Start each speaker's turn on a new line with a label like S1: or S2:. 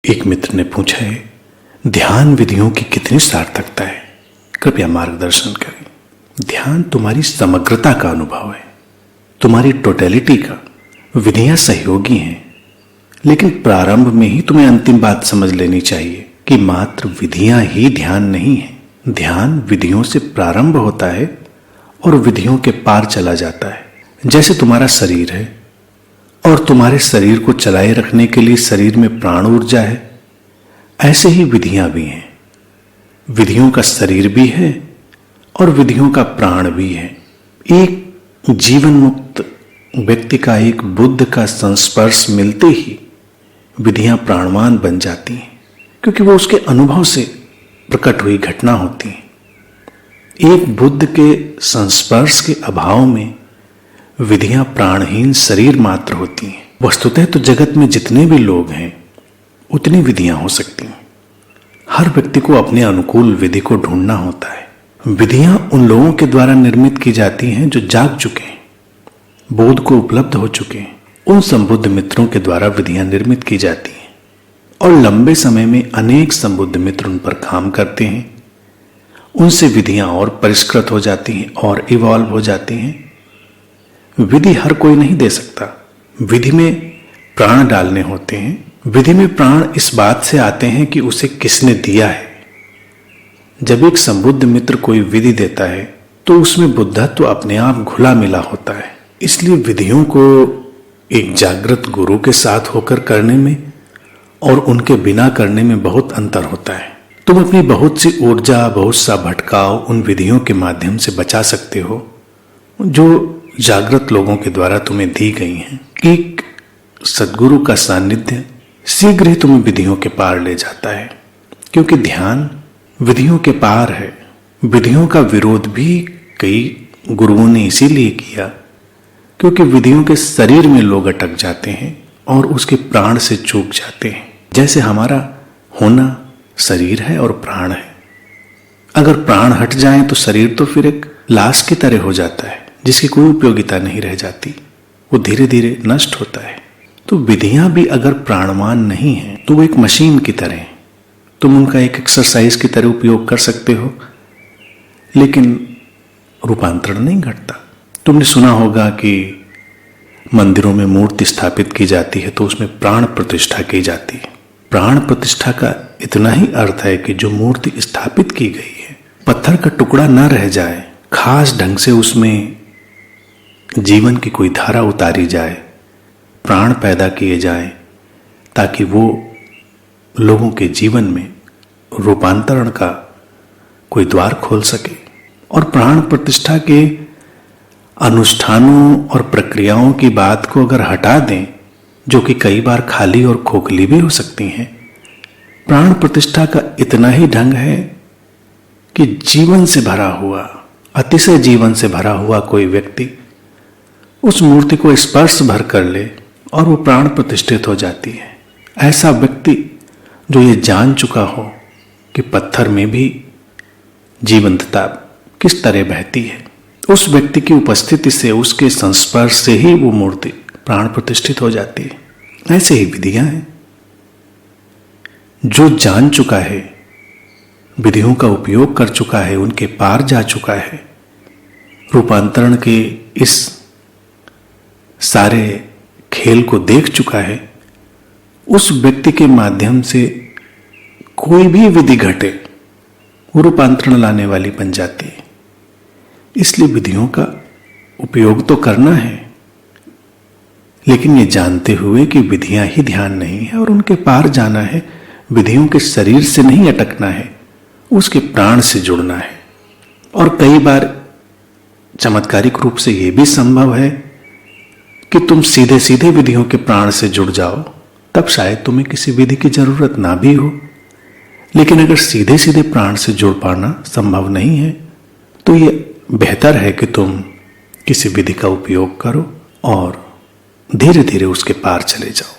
S1: एक मित्र ने पूछा है, ध्यान विधियों की कितनी सार्थकता है, कृपया मार्गदर्शन करें। ध्यान तुम्हारी समग्रता का अनुभव है, तुम्हारी टोटलिटी का। विधियां सहयोगी हैं, लेकिन प्रारंभ में ही तुम्हें अंतिम बात समझ लेनी चाहिए कि मात्र विधियां ही ध्यान नहीं है। ध्यान विधियों से प्रारंभ होता है और विधियों के पार चला जाता है। जैसे तुम्हारा शरीर है और तुम्हारे शरीर को चलाए रखने के लिए शरीर में प्राण ऊर्जा है, ऐसे ही विधियां भी हैं। विधियों का शरीर भी है और विधियों का प्राण भी है। एक जीवन मुक्त व्यक्ति का एक बुद्ध का संस्पर्श मिलते ही विधियां प्राणवान बन जाती हैं, क्योंकि वो उसके अनुभव से प्रकट हुई घटना होती है। एक बुद्ध के संस्पर्श के अभाव में विधियां प्राणहीन शरीर मात्र होती हैं। वस्तुतः तो जगत में जितने भी लोग हैं उतनी विधियां हो सकती हैं। हर व्यक्ति को अपने अनुकूल विधि को ढूंढना होता है। विधियां उन लोगों के द्वारा निर्मित की जाती हैं जो जाग चुके हैं, बोध को उपलब्ध हो चुके हैं। उन संबुद्ध मित्रों के द्वारा विधियां निर्मित की जाती हैं और लंबे समय में अनेक संबुद्ध मित्र उन पर काम करते हैं। उनसे विधियां और परिष्कृत हो जाती हैं और इवॉल्व हो जाती हैं। विधि हर कोई नहीं दे सकता। विधि में प्राण डालने होते हैं। विधि में प्राण इस बात से आते हैं कि उसे किसने दिया है। जब एक संबुद्ध मित्र कोई विधि देता है तो उसमें बुद्धत्व अपने आप घुला मिला होता है। इसलिए विधियों को एक जागृत गुरु के साथ होकर करने में और उनके बिना करने में बहुत अंतर होता है। तुम अपनी बहुत सी ऊर्जा, बहुत सा भटकाव उन विधियों के माध्यम से बचा सकते हो जो जागृत लोगों के द्वारा तुम्हें दी गई हैं। एक सद्गुरु का सानिध्य शीघ्र ही तुम्हें विधियों के पार ले जाता है, क्योंकि ध्यान विधियों के पार है। विधियों का विरोध भी कई गुरुओं ने इसीलिए किया क्योंकि विधियों के शरीर में लोग अटक जाते हैं और उसके प्राण से चूक जाते हैं। जैसे हमारा होना शरीर है और प्राण है। अगर प्राण हट जाए तो शरीर तो फिर एक लाश की तरह हो जाता है जिसकी कोई उपयोगिता नहीं रह जाती, वो धीरे धीरे नष्ट होता है। तो विधियां भी अगर प्राणवान नहीं है तो वो एक मशीन की तरह है। तुम उनका एक एक्सरसाइज की तरह उपयोग कर सकते हो, लेकिन रूपांतरण नहीं घटता। तुमने सुना होगा कि मंदिरों में मूर्ति स्थापित की जाती है तो उसमें प्राण प्रतिष्ठा की जाती है। प्राण प्रतिष्ठा का इतना ही अर्थ है कि जो मूर्ति स्थापित की गई है, पत्थर का टुकड़ा न रह जाए, खास ढंग से उसमें जीवन की कोई धारा उतारी जाए, प्राण पैदा किए जाए, ताकि वो लोगों के जीवन में रूपांतरण का कोई द्वार खोल सके। और प्राण प्रतिष्ठा के अनुष्ठानों और प्रक्रियाओं की बात को अगर हटा दें, जो कि कई बार खाली और खोखली भी हो सकती हैं, प्राण प्रतिष्ठा का इतना ही ढंग है कि जीवन से भरा हुआ, अतिशय जीवन से भरा हुआ कोई व्यक्ति उस मूर्ति को स्पर्श भर कर ले और वो प्राण प्रतिष्ठित हो जाती है। ऐसा व्यक्ति जो ये जान चुका हो कि पत्थर में भी जीवंतता किस तरह बहती है, उस व्यक्ति की उपस्थिति से, उसके संस्पर्श से ही वो मूर्ति प्राण प्रतिष्ठित हो जाती है। ऐसे ही विधियां हैं। जो जान चुका है, विधियों का उपयोग कर चुका है, उनके पार जा चुका है, रूपांतरण के इस सारे खेल को देख चुका है, उस व्यक्ति के माध्यम से कोई भी विधि घटे वो रूपांतरण लाने वाली बन जाती है। इसलिए विधियों का उपयोग तो करना है, लेकिन ये जानते हुए कि विधियां ही ध्यान नहीं है और उनके पार जाना है। विधियों के शरीर से नहीं अटकना है, उसके प्राण से जुड़ना है। और कई बार चमत्कारिक रूप से यह भी संभव है कि तुम सीधे सीधे विधियों के प्राण से जुड़ जाओ, तब शायद तुम्हें किसी विधि की जरूरत ना भी हो। लेकिन अगर सीधे सीधे प्राण से जुड़ पाना संभव नहीं है तो ये बेहतर है कि तुम किसी विधि का उपयोग करो और धीरे धीरे उसके पार चले जाओ।